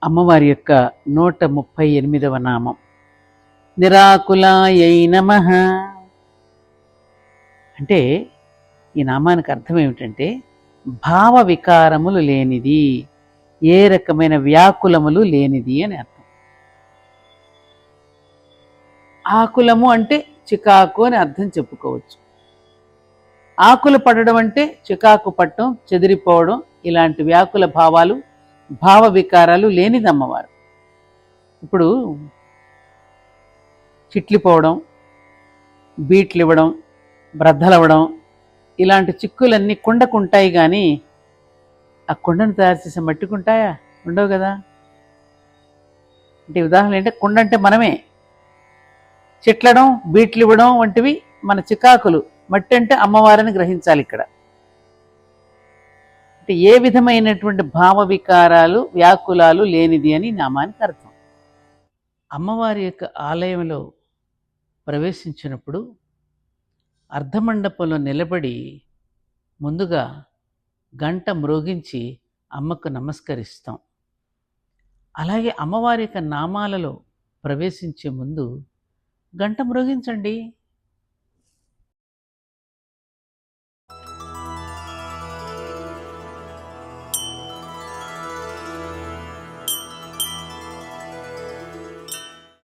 అమ్మవారి యొక్క 138వ నామం నిరాకులాయై నమః. అంటే ఈ నామానికి అర్థం ఏమిటంటే భావ వికారములు లేనిది, ఏ రకమైన వ్యాకులములు లేనిది అని అర్థం. ఆకులము అంటే చికాకు అని అర్థం చెప్పుకోవచ్చు. ఆకులు పడడం అంటే చికాకు పట్టడం, చెదిరిపోవడం, ఇలాంటి వ్యాకుల భావాలు, భావ వికారాలు లేనిది అమ్మవారు. ఇప్పుడు చిట్లిపోవడం, బీట్లు ఇవ్వడం, బ్రద్దలవ్వడం, ఇలాంటి చిక్కులన్నీ కుండకుంటాయి, కానీ ఆ కుండను తయారు చేసే మట్టికుంటాయా? ఉండవు కదా. అంటే ఉదాహరణ ఏంటంటే కుండ అంటే మనమే, చిట్లడం, బీట్లు ఇవ్వడం వంటివి మన చికాకులు. మట్టి అంటే అమ్మవారిని గ్రహించాలి ఇక్కడ. అంటే ఏ విధమైనటువంటి భావ వికారాలు, వ్యాకులాలు లేనిది అని నామానికి అర్థం. అమ్మవారి యొక్క ఆలయంలో ప్రవేశించినప్పుడు అర్ధమండపంలో నిలబడి ముందుగా గంట మ్రోగించి అమ్మకు నమస్కరిస్తాం. అలాగే అమ్మవారి యొక్క నామాలలో ప్రవేశించే ముందు గంట మ్రోగించండి.